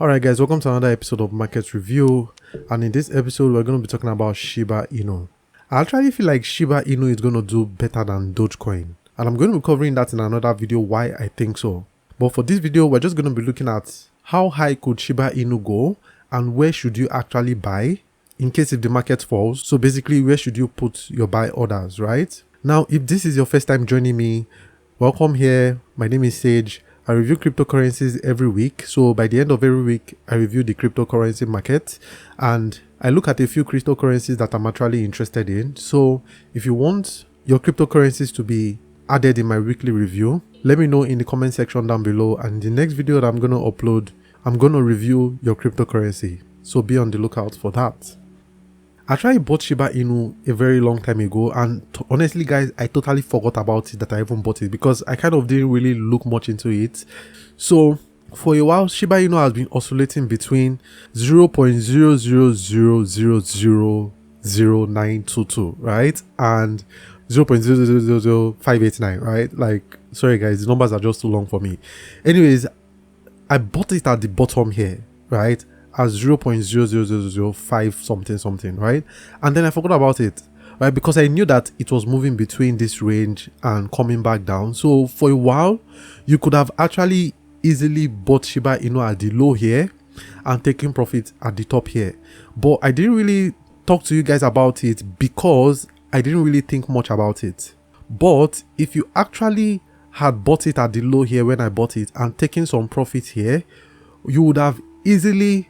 Alright guys, welcome to another episode of Market Review, and in this episode we're going to be talking about Shiba Inu. I actually feel like Shiba Inu is going to do better than Dogecoin, and I'm going to be covering that in another video why I think so. But for this video we're just going to be looking at how high could Shiba Inu go and where should you actually buy in case if the market falls. So basically, where should you put your buy orders, right? Now if this is your first time joining me, welcome here. My name is Sage. I review cryptocurrencies every week. So by the end of every week, I review the cryptocurrency market and I look at a few cryptocurrencies that I'm actually interested in. So if you want your cryptocurrencies to be added in my weekly review, let me know in the comment section down below. And the next video that I'm going to upload, I'm going to review your cryptocurrency. So be on the lookout for that. I actually bought Shiba Inu a very long time ago, and honestly guys, I totally forgot about it that I even bought it because I kind of didn't really look much into it. So for a while Shiba Inu has been oscillating between 0.000000922, right, and 0.0000589, right? Like, sorry guys, the numbers are just too long for me. Anyways, I bought it at the bottom here, right, as 0.00005 something, right? And then I forgot about it, right, because I knew that it was moving between this range and coming back down. So for a while you could have actually easily bought Shiba Inu at the low here and taking profit at the top here, but I didn't really talk to you guys about it because I didn't really think much about it. But if you actually had bought it at the low here when I bought it and taking some profit here, you would have easily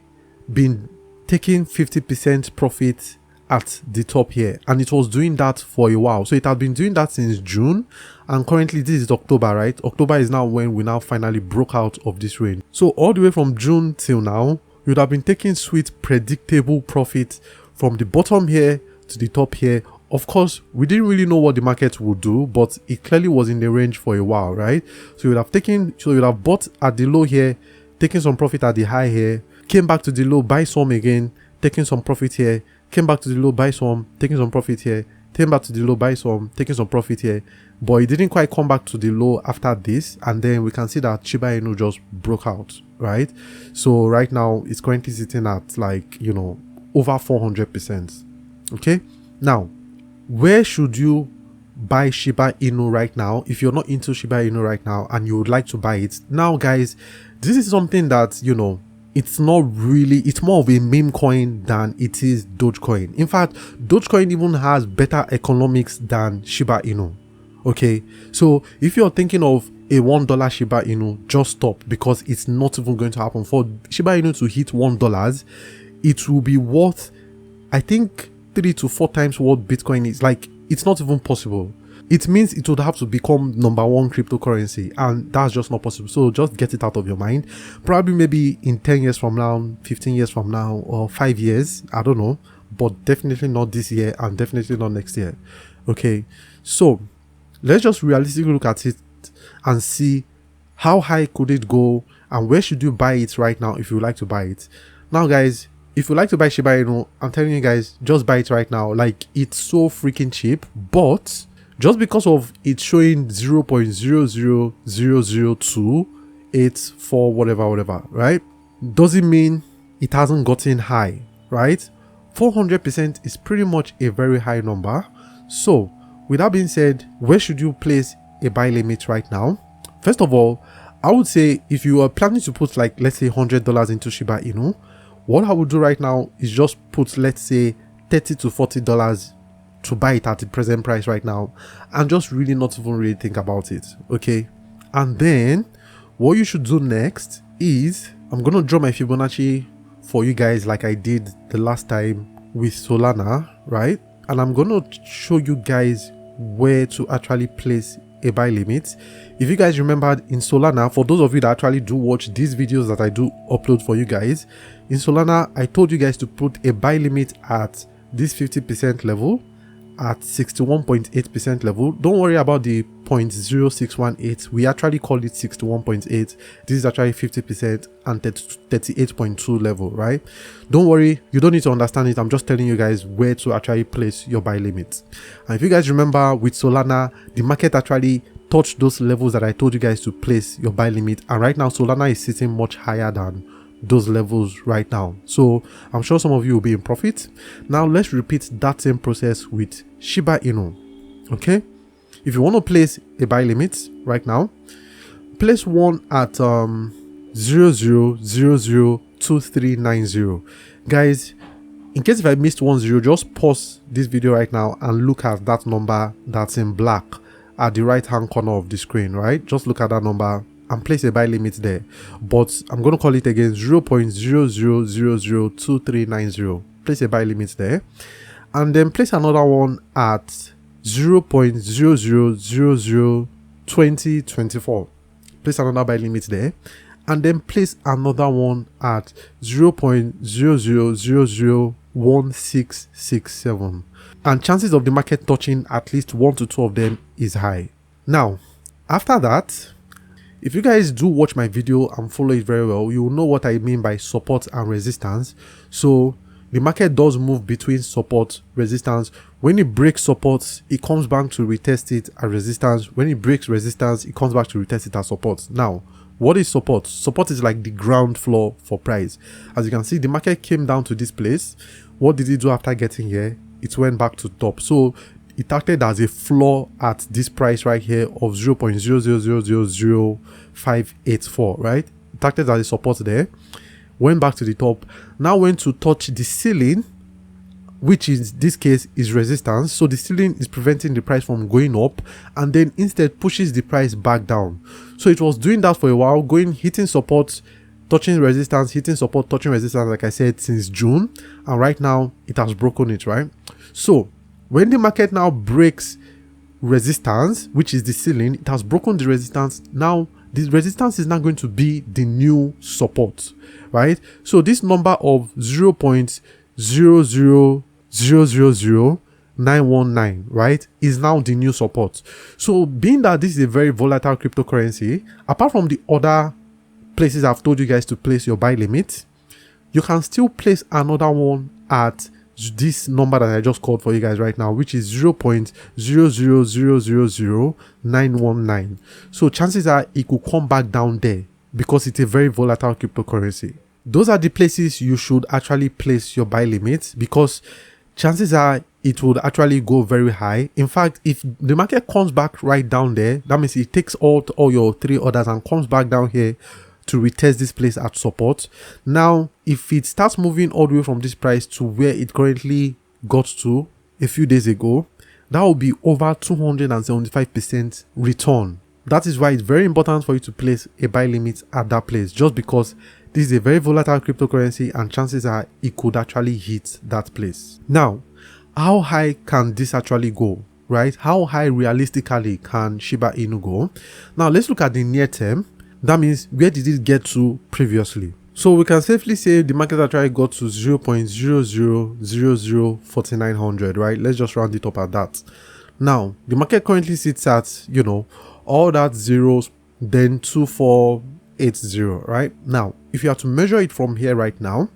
been taking 50% profit at the top here, and it was doing that for a while. So it had been doing that since June, and currently this is October, right? October is now when we now finally broke out of this range. So all the way from June till now, you would have been taking sweet predictable profit from the bottom here to the top here. Of course, we didn't really know what the market would do, but it clearly was in the range for a while, right? So you would have bought at the low here, taking some profit at the high here, came back to the low, buy some again, taking some profit here, came back to the low, buy some, taking some profit here, came back to the low, buy some, taking some profit here. But it didn't quite come back to the low after this, and then we can see that Shiba Inu just broke out, right? So right now it's currently sitting at, like, you know, over 400%. Okay, now where should you buy Shiba Inu right now if you're not into Shiba Inu right now and you would like to buy it now? Guys, this is something that, you know, it's not really, it's more of a meme coin than it is Dogecoin. In fact, Dogecoin even has better economics than Shiba Inu. Okay, so if you're thinking of a $1 Shiba Inu, just stop, because it's not even going to happen. For Shiba Inu to hit $1, it will be worth, I think, 3 to 4 times what Bitcoin is. Like, it's not even possible. It means it would have to become #1 cryptocurrency, and that's just not possible. So just get it out of your mind. Probably maybe in 10 years from now, 15 years from now, or 5 years, I don't know, but definitely not this year and definitely not next year. Okay, so let's just realistically look at it and see how high could it go and where should you buy it right now if you would like to buy it. Now guys, if you like to buy Shiba Inu, I'm telling you guys, just buy it right now. Like, it's so freaking cheap. But just because of it showing 0.0000284 whatever, right, doesn't mean it hasn't gotten high, right? 400% is pretty much a very high number. So with that being said, where should you place a buy limit right now? First of all, I would say if you are planning to put, like, let's say $100 into Shiba Inu, what I would do right now is just put, let's say, $30 to $40 to buy it at the present price right now, and just really not even really think about it. Okay, and then what you should do next is, I'm gonna draw my Fibonacci for you guys like I did the last time with Solana, right? And I'm gonna show you guys where to actually place a buy limit. If you guys remembered in Solana, for those of you that actually do watch these videos that I do upload for you guys, in Solana I told you guys to put a buy limit at this 50% level, at 61.8% level. Don't worry about the 0.0618, we actually call it 61.8. This is actually 50% and 38.2 level, right? Don't worry, you don't need to understand it. I'm just telling you guys where to actually place your buy limits. And if you guys remember, with Solana, the market actually touched those levels that I told you guys to place your buy limit, and right now Solana is sitting much higher than those levels right now. So I'm sure some of you will be in profit. Now let's repeat that same process with Shiba Inu. Okay, if you want to place a buy limit right now, place one at 00002390. Guys, in case if I missed 10, just pause this video right now and look at that number that's in black at the right hand corner of the screen, right? Just look at that number and place a buy limit there. But I'm going to call it again 0.00002390. Place a buy limit there, and then place another one at 0.00002024. Place another buy limit there, and then place another one at 0.00001667. And chances of the market touching at least 1 to 2 of them is high. Now, after that, if you guys do watch my video and follow it very well, you will know what I mean by support and resistance. So the market does move between support, resistance. When it breaks support, it comes back to retest it at resistance. When it breaks resistance, it comes back to retest it at support. Now, what is support? Support is like the ground floor for price. As you can see, the market came down to this place. What did it do after getting here? It went back to top. So it acted as a floor at this price right here of 0.00000584, right? It acted as a support there, went back to the top, now went to touch the ceiling, which in this case is resistance. So the ceiling is preventing the price from going up, and then instead pushes the price back down. So it was doing that for a while, hitting support, touching resistance, hitting support, touching resistance, like I said, since June, and right now it has broken it, right? So when the market now breaks resistance, which is the ceiling, it has broken the resistance. Now this resistance is now going to be the new support, right? So this number of 0.00000919, right, is now the new support. So being that this is a very volatile cryptocurrency, apart from the other places I've told you guys to place your buy limit, you can still place another one at this number that I just called for you guys right now, which is 0.00000919. So chances are it could come back down there because it's a very volatile cryptocurrency. Those are the places you should actually place your buy limit, because chances are it would actually go very high. In fact, if the market comes back right down there, that means it takes all your 3 orders and comes back down here to retest this place at support. Now, if it starts moving all the way from this price to where it currently got to a few days ago, that will be over 275% return. That is why it's very important for you to place a buy limit at that place, just because this is a very volatile cryptocurrency and chances are it could actually hit that place. Now, how high can this actually go, right? How high realistically can Shiba Inu go? Now, let's look at the near term. That means, where did it get to previously? So we can safely say the market actually got to 0.00004900, right? Let's just round it up at that. Now, the market currently sits at, all that zeros, then 2480, right? Now, if you have to measure it from here right now,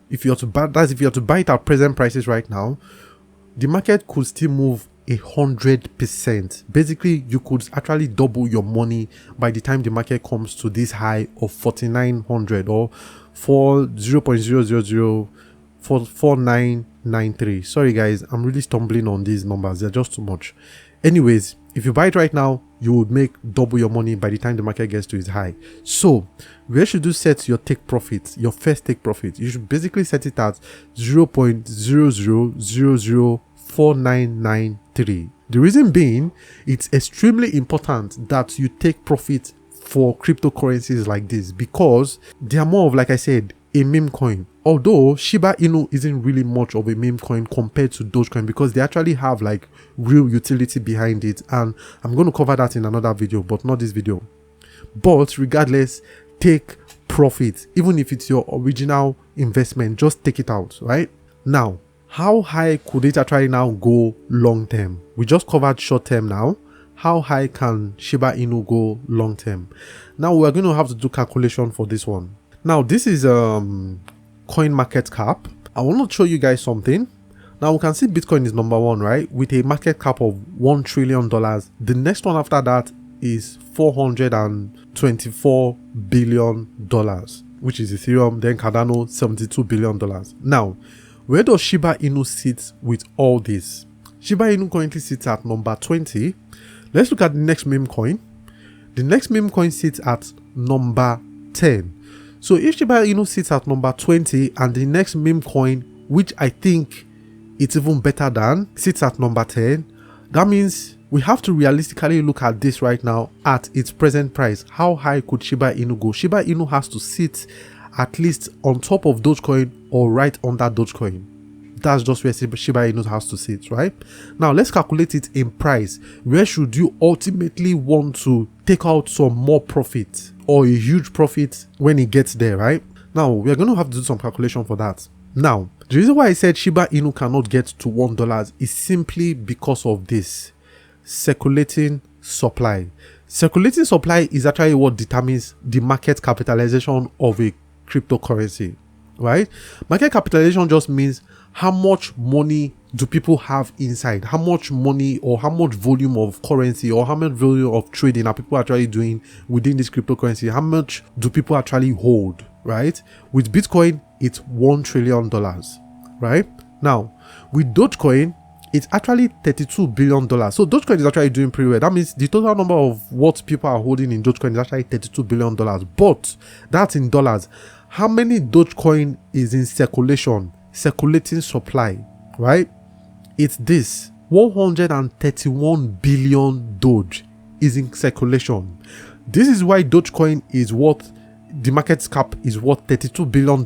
if you have to buy it at present prices right now, the market could still move 100%. Basically, you could actually double your money by the time the market comes to this high of 4900 or 0.00004993. Sorry guys, I'm really stumbling on these numbers, they're just too much. Anyways, if you buy it right now, you would make double your money by the time the market gets to its high. So where should you set your take profit, your first take profit? You should basically set it at 0.00004993. The reason being, it's extremely important that you take profit for cryptocurrencies like this, because they are more of, like I said, a meme coin. Although Shiba Inu isn't really much of a meme coin compared to Dogecoin, because they actually have like real utility behind it, and I'm going to cover that in another video, but not this video. But regardless, take profit. Even if it's your original investment, just take it out, right? Now, how high could it actually now go long term? We just covered short term now. How high can Shiba Inu go long term? Now we're going to have to do calculation for this one. Now this is coin market cap. I want to show you guys something. Now we can see Bitcoin is number 1, right, with a market cap of $1 trillion. The next one after that is $424 billion. which is Ethereum, then Cardano, $72 billion. Now, where does Shiba Inu sit with all this? Shiba Inu currently sits at number 20. Let's look at the next meme coin. The next meme coin sits at number 10. So if Shiba Inu sits at number 20 and the next meme coin, which I think it's even better than, sits at number 10, that means we have to realistically look at this right now at its present price. How high could Shiba Inu go? Shiba Inu has to sit at least on top of Dogecoin or right under Dogecoin. That's just where Shiba Inu has to sit, right? Now let's calculate it in price. Where should you ultimately want to take out some more profit or a huge profit when it gets there, right? Now we're going to have to do some calculation for that. Now, the reason why I said Shiba Inu cannot get to $1 is simply because of this circulating supply. Circulating supply is actually what determines the market capitalization of a cryptocurrency, right? Market capitalization just means how much money do people have inside, how much money or how much volume of currency or how much volume of trading are people actually doing within this cryptocurrency, how much do people actually hold, right? With Bitcoin, it's $1 trillion, right? Now, with Dogecoin, it's actually $32 billion. So Dogecoin is actually doing pretty well. That means the total number of what people are holding in Dogecoin is actually $32 billion. But that's in dollars. How many Dogecoin is in circulation? Circulating supply, right? It's this 131 billion Doge is in circulation. This is why Dogecoin is worth, the market cap is worth $32 billion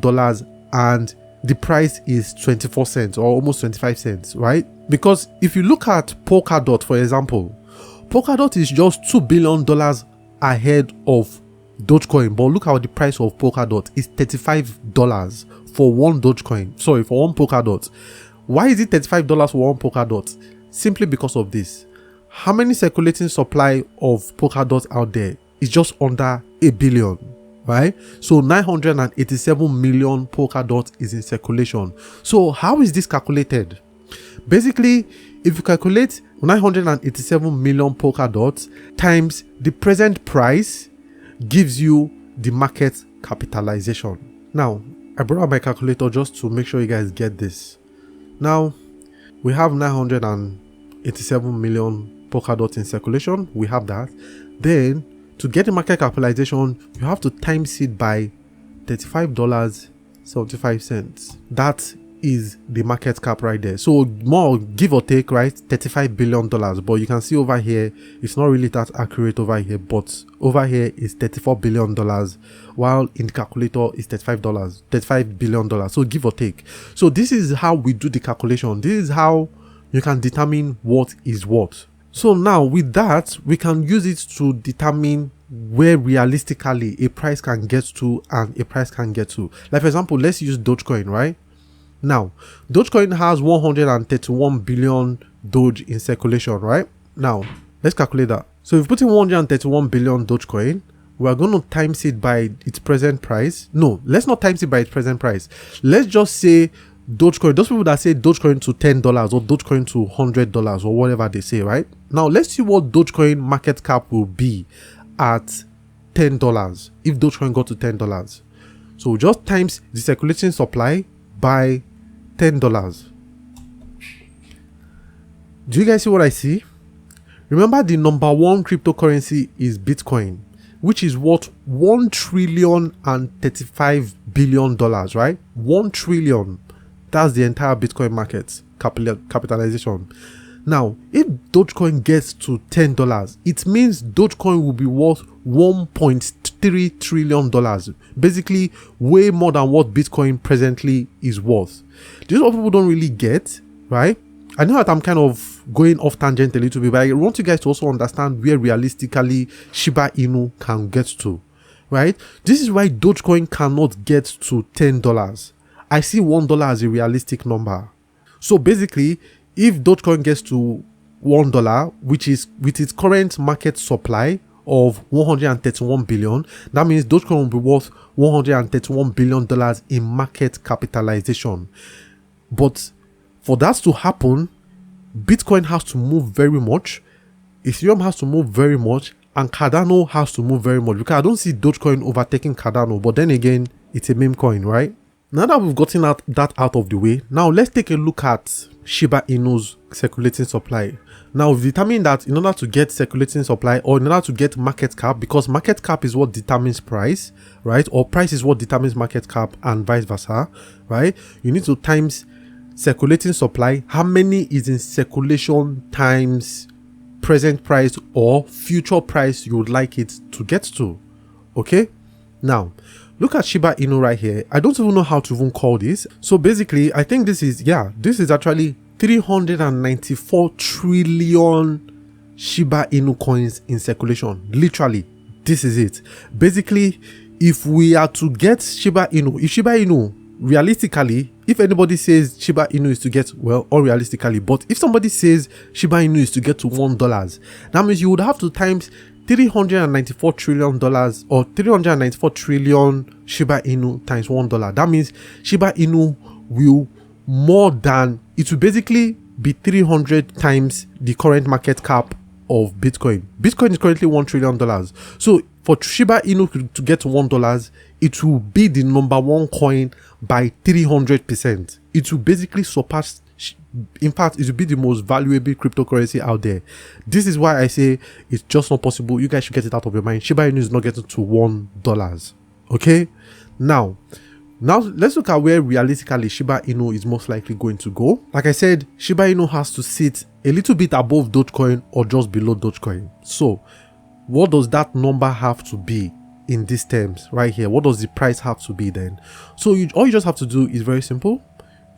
and the price is 24 cents or almost 25 cents, right? Because if you look at Polkadot, for example, Polkadot is just $2 billion ahead of Dogecoin, but look at the price of Polkadot is $35 for one Dogecoin. Sorry, for one Polkadot. Why is it $35 for one Polkadot? Simply because of this. How many circulating supply of Polkadot out there is just under 1 billion, right? So 987 million Polkadot is in circulation. So how is this calculated? Basically, if you calculate 987 million Polkadot times the present price, gives you the market capitalization. Now, I brought up my calculator just to make sure you guys get this. Now, we have 987 million Polkadot in circulation. We have that. Then, to get the market capitalization, you have to times it by $35.75. That is the market cap right there. So more give or take, right? $35 billion. But you can see over here, it's not really that accurate over here, but over here is $34 billion, while in the calculator is $35 billion. So give or take. So this is how we do the calculation. This is how you can determine what is what. So now with that, we can use it to determine where realistically a price can get to and a price can get to. Like for example, let's use Dogecoin, right? Now, Dogecoin has 131 billion Doge in circulation, right? Now, let's calculate that. So if we put in 131 billion Dogecoin, we're going to times it by its present price. No, let's not times it by its present price. Let's just say Dogecoin, those people that say Dogecoin to $10 or Dogecoin to $100 or whatever they say, right? Now, let's see what Dogecoin market cap will be at $10 if Dogecoin got to $10. So just times the circulating supply by $10. Do you guys see what I see? Remember, the number one cryptocurrency is Bitcoin, which is worth $1,035 billion, right? 1 trillion. That's the entire Bitcoin market capitalization. Now, if Dogecoin gets to $10, it means Dogecoin will be worth $1.3 trillion. Basically, way more than what Bitcoin presently is worth. This is what people don't really get, right? I know that I'm kind of going off tangent a little bit, but I want you guys to also understand where realistically Shiba Inu can get to, right? This is why Dogecoin cannot get to $10. I see $1 as a realistic number. So basically, if Dogecoin gets to $1, which is with its current market supply of 131 billion, that means Dogecoin will be worth $131 billion in market capitalization. But for that to happen, Bitcoin has to move very much, Ethereum has to move very much, and Cardano has to move very much, because I don't see Dogecoin overtaking Cardano. But then again, it's a meme coin, right? Now that we've gotten that out of the way, now let's take a look at Shiba Inu's circulating supply. Now we've determined that in order to get circulating supply, or in order to get market cap, because market cap is what determines price, right? Or price is what determines market cap, and vice versa, right? You need to times circulating supply. How many is in circulation times present price or future price you would like it to get to. Okay, now look at Shiba Inu right here. I don't even know how to even call this. So basically, I think this is actually 394 trillion Shiba Inu coins in circulation. Literally, this is it. Basically, if we are to get Shiba Inu, if Shiba Inu, realistically, if anybody says Shiba Inu is to get, well, unrealistically, but if somebody says Shiba Inu is to get to $1, that means you would have to times $394 trillion or 394 trillion Shiba Inu times $1. That means Shiba Inu will more than, it will basically be 300 times the current market cap of Bitcoin. Bitcoin is currently $1 trillion. So for Shiba Inu to get to $1, it will be the number one coin by 300%. It will basically surpass, in fact, it will be the most valuable cryptocurrency out there. This is why I say it's just not possible. You guys should get it out of your mind. Shiba Inu is not getting to $1. Okay, now let's look at where realistically Shiba Inu is most likely going to go. Like I said, Shiba Inu has to sit a little bit above Dogecoin or just below Dogecoin. So what does that number have to be in these terms right here? What does the price have to be then? So all you just have to do is very simple.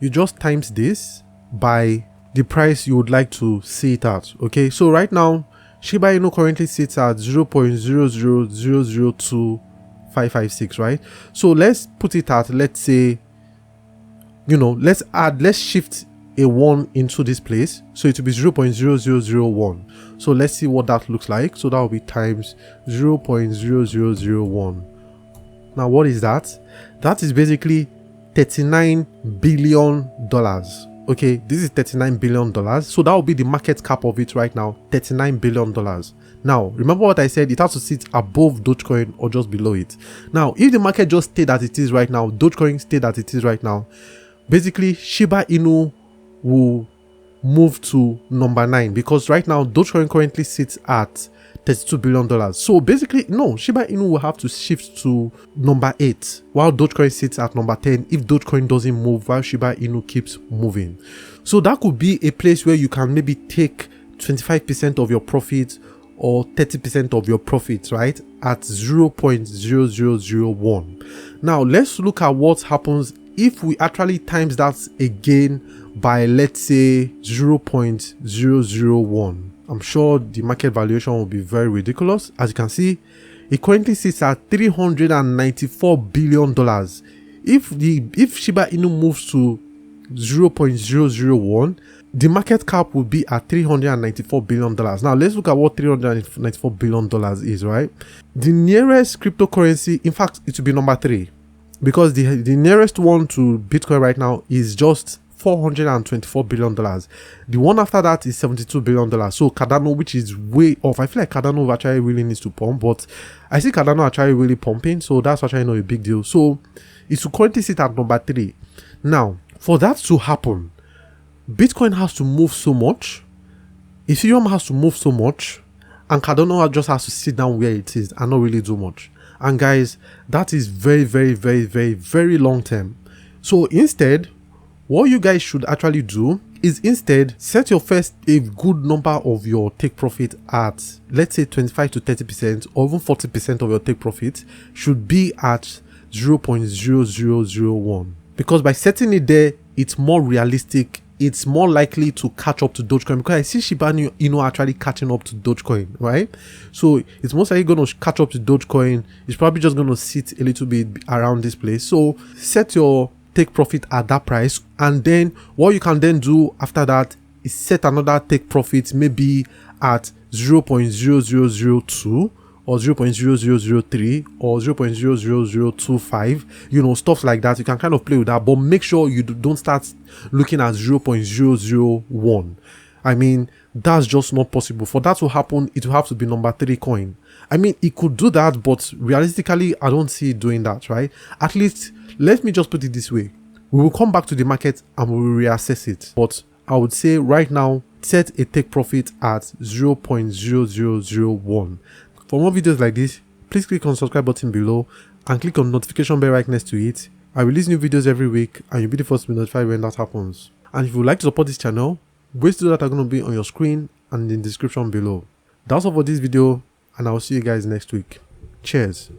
You just times this by the price you would like to see it at. Okay, so right now Shiba Inu currently sits at 0.00002,556, right? So let's put it at, let's say, let's shift a 1 into this place, so it will be 0.0001. so let's see what that looks like. So that will be times 0.0001. now what is that? That is basically $39 billion. Okay, this is $39 billion. So that will be the market cap of it right now, $39 billion. Now, remember what I said, it has to sit above Dogecoin or just below it. Now, if the market just stayed as it is right now, Dogecoin stayed as it is right now, basically Shiba Inu will move to number 9, because right now Dogecoin currently sits at $32 billion. So basically, no, Shiba Inu will have to shift to number 8 while Dogecoin sits at number 10 if Dogecoin doesn't move while Shiba Inu keeps moving. So that could be a place where you can maybe take 25% of your profits or 30% of your profits, right, at 0.0001. Now let's look at what happens if we actually times that again by, let's say, 0.001. I'm sure the market valuation will be very ridiculous. As you can see, it currently sits at $394 billion. If Shiba Inu moves to 0.001, the market cap will be at $394 billion. Now let's look at what $394 billion is, right? The nearest cryptocurrency, in fact, it will be number 3, because the nearest one to Bitcoin right now is just $424 billion. The one after that is $72 billion. So Cardano, which is way off. I feel like Cardano actually really needs to pump, but I see Cardano actually really pumping, so that's actually not a big deal. So it will currently sit at number 3. Now, for that to happen, Bitcoin has to move so much, Ethereum has to move so much, and Cardano just has to sit down where it is and not really do much. And guys, that is very, very, very, very, very long term. So instead, what you guys should actually do is instead set your first a good number of your take profit at, let's say, 25 to 30% or even 40% of your take profit should be at 0.0001, because by setting it there, it's more realistic. It's more likely to catch up to Dogecoin, because I see Shiba Inu actually catching up to Dogecoin, right? So it's most likely going to catch up to Dogecoin. It's probably just going to sit a little bit around this place. So set your take profit at that price, and then what you can then do after that is set another take profit maybe at 0.0002 or 0.0003 or 0.00025, stuff like that. You can kind of play with that, but make sure you don't start looking at 0.001. I mean, that's just not possible. For that to happen, it will have to be number 3 coin. I mean, it could do that, but realistically, I don't see it doing that, right? At least, let me just put it this way. We will come back to the market and we will reassess it. But I would say right now, set a take profit at 0.0001. For more videos like this, please click on the subscribe button below and click on the notification bell right next to it. I release new videos every week and you'll be the first to be notified when that happens. And if you would like to support this channel, ways to do that are going to be on your screen and in the description below. That's all for this video, and I'll see you guys next week. Cheers.